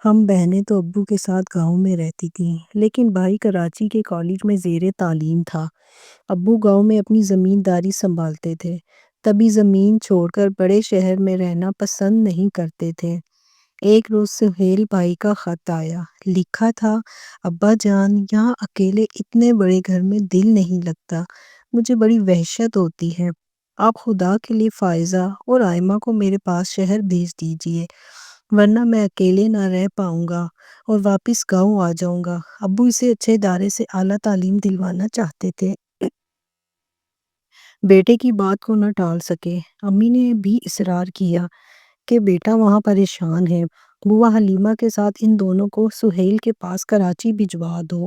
ہم بہنیں تو ابو کے ساتھ گاؤں میں رہتی تھیں، لیکن بھائی کراچی کے کالج میں زیر تعلیم تھا۔ ابو گاؤں میں اپنی زمینداری سنبھالتے تھے، تبھی زمین چھوڑ کر بڑے شہر میں رہنا پسند نہیں کرتے تھے۔ ایک روز سہیل بھائی کا خط آیا، لکھا تھا: ابا جان، یہاں اکیلے اتنے بڑے گھر میں دل نہیں لگتا، مجھے بڑی وحشت ہوتی ہے۔ آپ خدا کے لیے فائزہ اور آئمہ کو میرے پاس شہر بھیج دیجیے، ورنہ میں اکیلے نہ رہ پاؤں گا اور واپس گاؤں آ جاؤں گا۔ ابو اسے اچھے ادارے سے اعلیٰ تعلیم دلوانا چاہتے تھے، بیٹے کی بات کو نہ ٹال سکے۔ امی نے بھی اصرار کیا کہ بیٹا وہاں پریشان ہے، بوا حلیمہ کے ساتھ ان دونوں کو سہیل کے پاس کراچی بھجوا دو،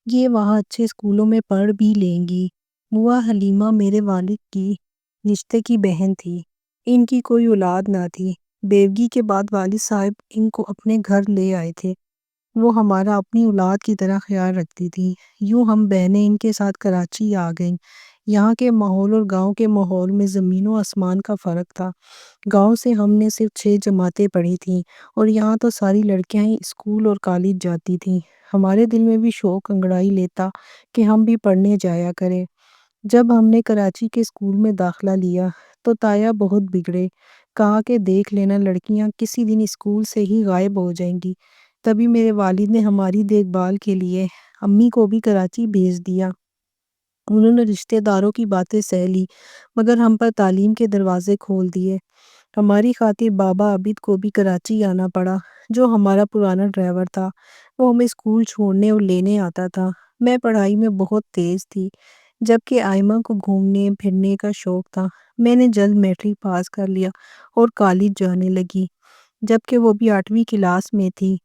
یہ وہاں اچھے اسکولوں میں پڑھ بھی لیں گی۔ بوا حلیمہ میرے والد کی رشتے کی بہن تھی، ان کی کوئی اولاد نہ تھی۔ بیوگی کے بعد والد صاحب ان کو اپنے گھر لے آئے تھے، وہ ہمارا اپنی اولاد کی طرح خیال رکھتی تھی۔ یوں ہم بہنیں ان کے ساتھ کراچی آ گئیں۔ یہاں کے ماحول اور گاؤں کے ماحول میں زمین و آسمان کا فرق تھا۔ گاؤں سے ہم نے صرف 6 جماعتیں پڑھی تھیں اور یہاں تو ساری لڑکیاں ہی اسکول اور کالج جاتی تھیں۔ ہمارے دل میں بھی شوق انگڑائی لیتا کہ ہم بھی پڑھنے جایا کریں۔ جب ہم نے کراچی کے اسکول میں داخلہ لیا تو تایا بہت بگڑے، کہا کہ دیکھ لینا لڑکیاں کسی دن اسکول سے ہی غائب ہو جائیں گی۔ تبھی میرے والد نے ہماری دیکھ بھال کے لیے امی کو بھی کراچی بھیج دیا۔ انہوں نے رشتہ داروں کی باتیں سہ لی، مگر ہم پر تعلیم کے دروازے کھول دیے۔ ہماری خاطر بابا عابد کو بھی کراچی آنا پڑا، جو ہمارا پرانا ڈرائیور تھا۔ وہ ہمیں اسکول چھوڑنے اور لینے آتا تھا۔ میں پڑھائی میں بہت تیز تھی، جبکہ آئمہ کو گھومنے پھرنے کا شوق تھا۔ میں نے جلد میٹرک پاس کر لیا اور کالج جانے لگی، جبکہ وہ بھی 8ویں کلاس میں تھی۔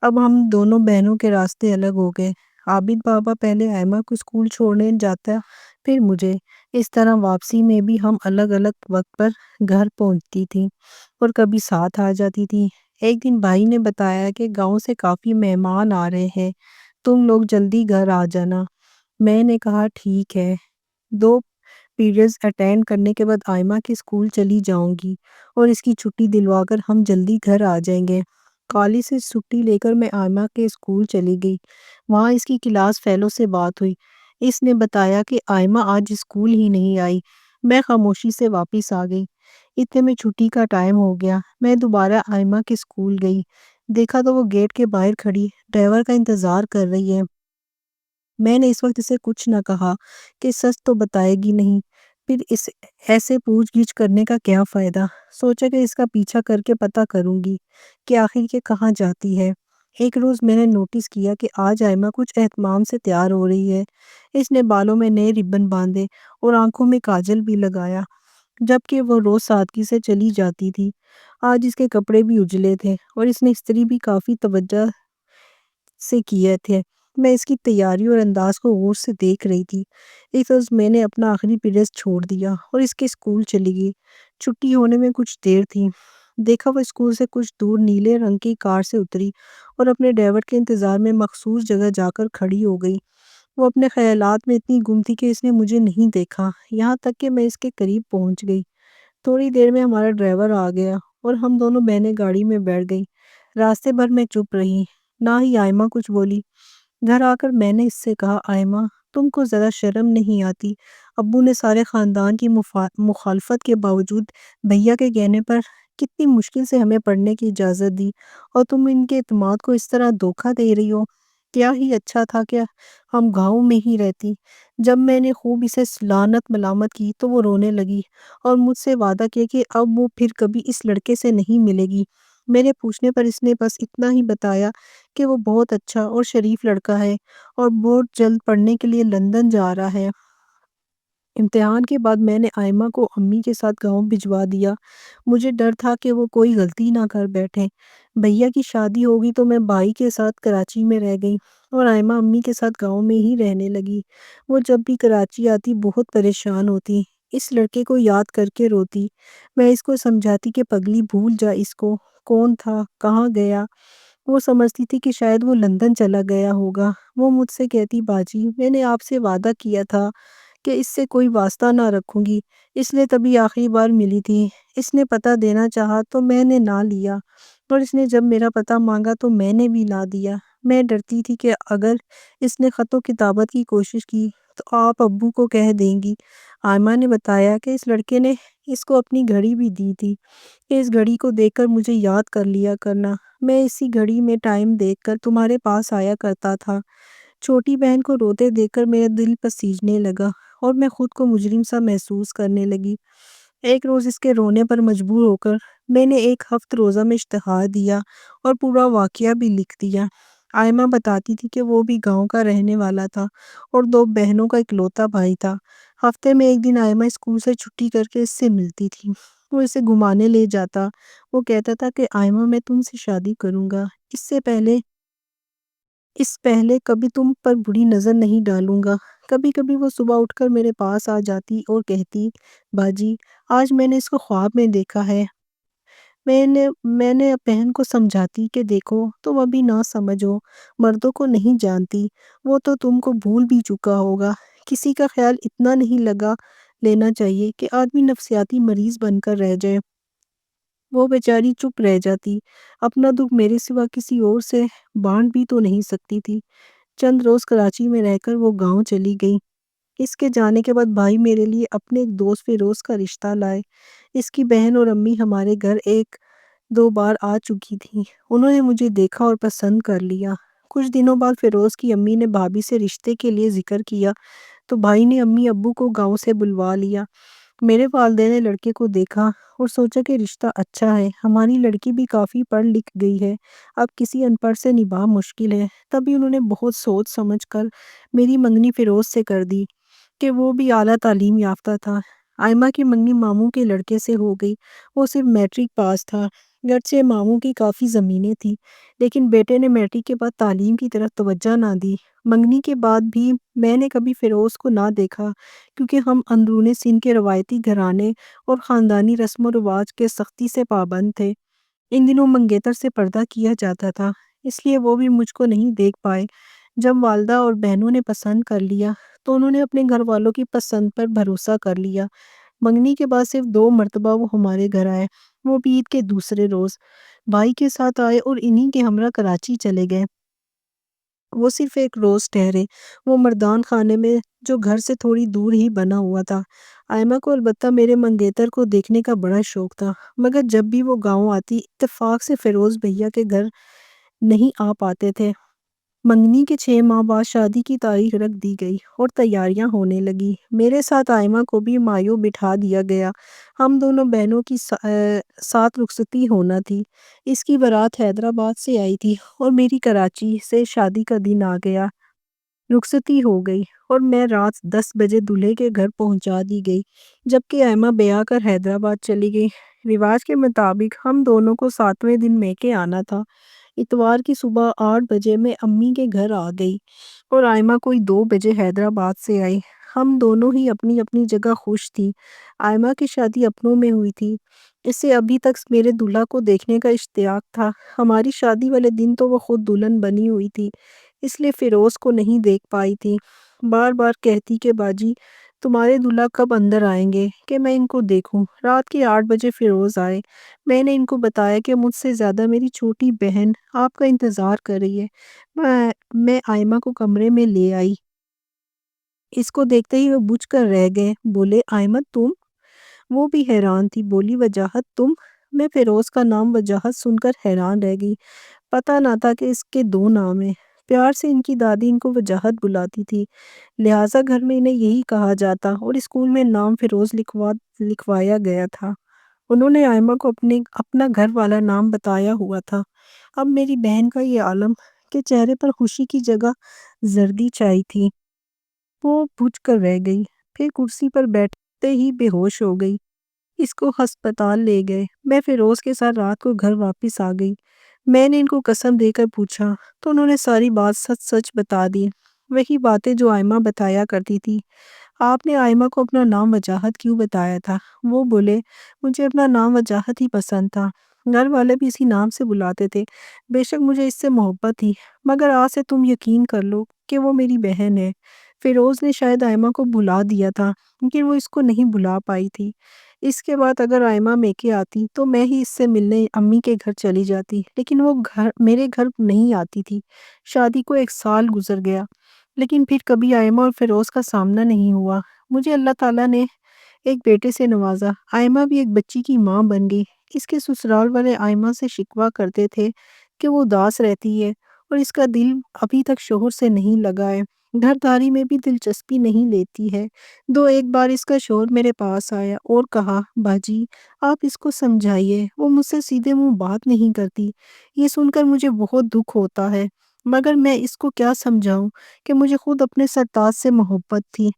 اب ہم دونوں بہنوں کے راستے الگ ہو گئے۔ عابد بابا پہلے آئمہ کو اسکول چھوڑنے جاتا، پھر مجھے۔ اس طرح واپسی میں بھی ہم الگ الگ وقت پر گھر پہنچتی تھیں اور کبھی ساتھ آ جاتی تھیں۔ ایک دن بھائی نے بتایا کہ گاؤں سے کافی مہمان آ رہے ہیں، تم لوگ جلدی گھر آ جانا۔ میں نے کہا ٹھیک ہے۔ 2 پیریڈز اٹینڈ کرنے کے بعد آئمہ کے اسکول چلی جاؤں گی اور اس کی چھٹی دلوا کر ہم جلدی گھر آ جائیں گے۔ کالج سے چھٹی لے کر میں آئمہ کے اسکول چلی گئی۔ وہاں اس کی کلاس فیلو سے بات ہوئی۔ اس نے بتایا کہ آئمہ آج اسکول ہی نہیں آئی۔ میں خاموشی سے واپس آ گئی۔ اتنے میں چھٹی کا ٹائم ہو گیا۔ میں دوبارہ آئمہ کے اسکول گئی، دیکھا تو وہ گیٹ کے باہر کھڑی ڈرائیور کا انتظار کر رہی ہے۔ میں نے اس وقت اسے کچھ نہ کہا کہ سچ تو بتائے گی نہیں، پھر اس ایسے پوچھ گچھ کرنے کا کیا فائدہ۔ سوچا کہ اس کا پیچھا کر کے پتہ کروں گی کہ آخر یہ کہاں جاتی ہے۔ ایک روز میں نے نوٹس کیا کہ آج آئمہ کچھ اہتمام سے تیار ہو رہی ہے۔ اس نے بالوں میں نئے ربن باندھے اور آنکھوں میں کاجل بھی لگایا، جبکہ وہ روز سادگی سے چلی جاتی تھی۔ آج اس کے کپڑے بھی اجلے تھے اور اس نے استری بھی کافی توجہ سے کیے تھے۔ میں اس کی تیاری اور انداز کو غور سے دیکھ رہی تھی۔ ایک روز میں نے اپنا آخری پیریڈ چھوڑ دیا اور اس کے اسکول چلی گئی۔ چھٹی ہونے میں کچھ دیر تھی، دیکھا وہ اسکول سے کچھ دور نیلے رنگ کی کار سے اتری اور اپنے ڈرائیور کے انتظار میں مخصوص جگہ جا کر کھڑی ہو گئی۔ وہ اپنے خیالات میں اتنی گم تھی کہ اس نے مجھے نہیں دیکھا، یہاں تک کہ میں اس کے قریب پہنچ گئی۔ تھوڑی دیر میں ہمارا ڈرائیور آ گیا اور ہم دونوں بہنیں گاڑی میں بیٹھ گئیں۔ راستے بھر میں چپ رہی، نہ ہی آئمہ کچھ بولی۔ گھر آ کر میں نے اس سے کہا، آئمہ تم کو ذرا شرم نہیں آتی؟ ابو نے سارے خاندان کی مخالفت کے باوجود بھیا کے کہنے پر کتنی مشکل سے ہمیں پڑھنے کی اجازت دی، اور تم ان کے اعتماد کو اس طرح دھوکہ دے رہی ہو۔ کیا ہی اچھا تھا کہ ہم گاؤں میں ہی رہتی۔ جب میں نے خوب اسے لعنت ملامت کی تو وہ رونے لگی اور مجھ سے وعدہ کیا کہ اب وہ پھر کبھی اس لڑکے سے نہیں ملے گی۔ میرے پوچھنے پر اس نے بس اتنا ہی بتایا کہ وہ بہت اچھا اور شریف لڑکا ہے اور بہت جلد پڑھنے کے لیے لندن جا رہا ہے۔ امتحان کے بعد میں نے آئمہ کو امی کے ساتھ گاؤں بھجوا دیا۔ مجھے ڈر تھا کہ وہ کوئی غلطی نہ کر بیٹھے۔ بھیا کی شادی ہوگی تو میں بھائی کے ساتھ کراچی میں رہ گئی اور آئمہ امی کے ساتھ گاؤں میں ہی رہنے لگی۔ وہ جب بھی کراچی آتی بہت پریشان ہوتی، اس لڑکے کو یاد کر کے روتی۔ میں اس کو سمجھاتی کہ پگلی بھول جا اس کو، کون تھا، کہاں گیا۔ وہ سمجھتی تھی کہ شاید وہ لندن چلا گیا ہوگا۔ وہ مجھ سے کہتی، باجی میں نے آپ سے وعدہ کیا تھا کہ اس سے کوئی واسطہ نہ رکھوں گی، اس لیے تبھی آخری بار ملی تھی۔ اس نے پتہ دینا چاہا تو میں نے نہ لیا۔ اور اس نے جب میرا پتہ مانگا تو میں نے بھی لا دیا۔ میں ڈرتی تھی کہ اگر اس نے خط و کتابت کی کوشش کی تو آپ ابو کو کہہ دیں گی۔ آئمہ نے بتایا کہ اس لڑکے نے اس کو اپنی گھڑی بھی دی تھی کہ اس گھڑی کو دیکھ کر مجھے یاد کر لیا کرنا، میں اسی گھڑی میں ٹائم دیکھ کر تمہارے پاس آیا کرتا تھا۔ چھوٹی بہن کو روتے دیکھ کر میرا دل پسیجنے لگا اور میں خود کو مجرم سا محسوس کرنے لگی۔ ایک روز اس کے رونے پر مجبور ہو کر میں نے ایک ہفت روزہ میں اشتہار دیا اور پورا واقعہ بھی لکھ دیا۔ آئمہ بتاتی تھی کہ وہ بھی گاؤں کا رہنے والا تھا اور 2 بہنوں کا اکلوتا بھائی تھا۔ ہفتے میں ایک دن آئمہ اسکول سے چھٹی کر کے اس سے ملتی تھی۔ وہ اسے گھمانے لے جاتا۔ وہ کہتا تھا کہ آئمہ میں تم سے شادی کروں گا، اس پہلے کبھی تم پر بری نظر نہیں ڈالوں گا۔ کبھی کبھی وہ صبح اٹھ کر میرے پاس آ جاتی اور کہتی، باجی آج میں نے اس کو خواب میں دیکھا ہے۔ میں نے بہن کو سمجھاتی کہ دیکھو تم ابھی نہ سمجھو، مردوں کو نہیں جانتی، وہ تو تم کو بھول بھی چکا ہوگا۔ کسی کا خیال اتنا نہیں لگا لینا چاہیے کہ آدمی نفسیاتی مریض بن کر رہ جائے۔ وہ بیچاری چپ رہ جاتی، اپنا دکھ میرے سوا کسی اور سے بانٹ بھی تو نہیں سکتی تھی۔ چند روز کراچی میں رہ کر وہ گاؤں چلی گئی۔ اس کے جانے کے بعد بھائی میرے لیے اپنے ایک دوست فیروز کا رشتہ لائے۔ اس کی بہن اور امی ہمارے گھر 1-2 بار آ چکی تھیں۔ انہوں نے مجھے دیکھا اور پسند کر لیا۔ کچھ دنوں بعد فیروز کی امی نے بھابھی سے رشتے کے لیے ذکر کیا تو بھائی نے امی ابو کو گاؤں سے بلوا لیا۔ میرے والدین نے لڑکے کو دیکھا اور سوچا کہ رشتہ اچھا ہے، ہماری لڑکی بھی کافی پڑھ لکھ گئی ہے، اب کسی ان پڑھ سے نباہ مشکل ہے۔ تبھی انہوں نے بہت سوچ سمجھ کر میری منگنی فیروز سے کر دی کہ وہ بھی اعلیٰ تعلیم یافتہ تھا۔ آئمہ کی منگنی ماموں کے لڑکے سے ہو گئی، وہ صرف میٹرک پاس تھا، گرچہ ماموں کی کافی زمینیں تھیں، لیکن بیٹے نے میٹرک کے بعد تعلیم کی طرف توجہ نہ دی۔ منگنی کے بعد بھی میں نے کبھی فیروز کو نہ دیکھا کیونکہ ہم اندرون سندھ کے روایتی گھرانے اور خاندانی رسم و رواج کے سختی سے پابند تھے۔ ان دنوں منگیتر سے پردہ کیا جاتا تھا، اس لیے وہ بھی مجھ کو نہیں دیکھ پائے۔ جب والدہ اور بہنوں نے پسند کر لیا تو انہوں نے اپنے گھر والوں کی پسند پر بھروسہ کر لیا۔ منگنی کے بعد صرف 2 مرتبہ وہ ہمارے گھر آئے، وہ بھی عید کے دوسرے روز۔ بھائی کے ساتھ آئے اور انہی کے ہمراہ کراچی چلے گئے۔ وہ صرف ایک روز ٹھہرے، وہ مردان خانے میں جو گھر سے تھوڑی دور ہی بنا ہوا تھا۔ آئمہ کو البتہ میرے منگیتر کو دیکھنے کا بڑا شوق تھا، مگر جب بھی وہ گاؤں آتی اتفاق سے فیروز بھیا کے گھر نہیں آ پاتے تھے۔ منگنی کے 6 ماہ بعد شادی کی تاریخ رکھ دی گئی اور تیاریاں ہونے لگی۔ میرے ساتھ آئمہ کو بھی مایوں بٹھا دیا گیا۔ ہم دونوں بہنوں کی ساتھ رخصتی ہونا تھی۔ اس کی بارات حیدرآباد سے آئی تھی اور میری کراچی سے شادی کا دن آ گیا۔ رخصتی ہو گئی اور میں رات 10 بجے دولہے کے گھر پہنچا دی گئی، جبکہ آئمہ بیاہ کر حیدرآباد چلی گئی۔ رواج کے مطابق ہم دونوں کو 7ویں دن میکے آنا تھا۔ اتوار کی صبح 8 بجے میں امی کے گھر آ گئی اور آئمہ کوئی 2 بجے حیدرآباد سے آئی۔ ہم دونوں ہی اپنی اپنی جگہ خوش تھی۔ آئمہ کی شادی اپنوں میں ہوئی تھی، اسے ابھی تک میرے دولہا کو دیکھنے کا اشتیاق تھا۔ ہماری شادی والے دن تو وہ خود دلہن بنی ہوئی تھی، اس لیے فیروز کو نہیں دیکھ پائی تھی۔ بار بار کہتی کہ باجی تمہارے دلہا کب اندر آئیں گے کہ میں ان کو دیکھوں۔ رات کے 8 بجے فیروز آئے۔ میں نے ان کو بتایا کہ مجھ سے زیادہ میری چھوٹی بہن آپ کا انتظار کر رہی ہے۔ میں آئمہ کو کمرے میں لے آئی۔ اس کو دیکھتے ہی وہ بجھ کر رہ گئے، بولے آئمہ تم؟ وہ بھی حیران تھی، بولی وجاہت تم؟ میں فیروز کا نام وجاہت سن کر حیران رہ گئی۔ پتہ نہ تھا کہ اس کے 2 نام ہیں۔ پیار سے ان کی دادی ان کو وجاہت بلاتی تھی، لہٰذا گھر میں انہیں یہی کہا جاتا اور اسکول میں نام فیروز لکھوایا گیا تھا۔ انہوں نے آئمہ کو اپنا گھر والا نام بتایا ہوا تھا۔ اب میری بہن کا یہ عالم کہ چہرے پر خوشی کی جگہ زردی چھائی تھی، وہ بجھ کر رہ گئی، پھر کرسی پر بیٹھتے ہی بے ہوش ہو گئی۔ اس کو ہسپتال لے گئے۔ میں فیروز کے ساتھ رات کو گھر واپس آ گئی۔ میں نے ان کو قسم دے کر پوچھا تو انہوں نے ساری بات سچ سچ بتا دی، وہی باتیں جو آئمہ بتایا کرتی تھی۔ آپ نے آئمہ کو اپنا نام وجاہت کیوں بتایا تھا؟ وہ بولے مجھے اپنا نام وجاہت ہی پسند تھا، گھر والے بھی اسی نام سے بلاتے تھے، بے شک مجھے اس سے محبت تھی، مگر آج سے تم یقین کر لو کہ وہ میری بہن ہے۔ فیروز نے شاید آئمہ کو بلا دیا تھا لیکن وہ اس کو نہیں بلا پائی تھی۔ اس کے بعد اگر آئمہ میکے آتی تو میں ہی اس سے ملنے امی کے گھر چلی جاتی، لیکن وہ میرے گھر نہیں آتی تھی۔ شادی کو 1 سال گزر گیا، لیکن پھر کبھی آئمہ اور فیروز کا سامنا نہیں ہوا۔ مجھے اللہ تعالیٰ نے ایک بیٹے سے نوازا، آئمہ بھی ایک بچی کی ماں بن گئی۔ اس کے سسرال والے آئمہ سے شکوہ کرتے تھے کہ وہ اداس رہتی ہے اور اس کا دل ابھی تک شوہر سے نہیں لگا ہے، گھرداری میں بھی دلچسپی نہیں لیتی ہے۔ ایک بار اس کا شوہر میرے پاس آیا اور کہا، باجی آپ اس کو سمجھائیے، وہ مجھ سے سیدھے منہ بات نہیں کرتی۔ یہ سن کر مجھے بہت دکھ ہوتا ہے، مگر میں اس کو کیا سمجھاؤں کہ مجھے خود اپنے سرتاج سے محبت تھی۔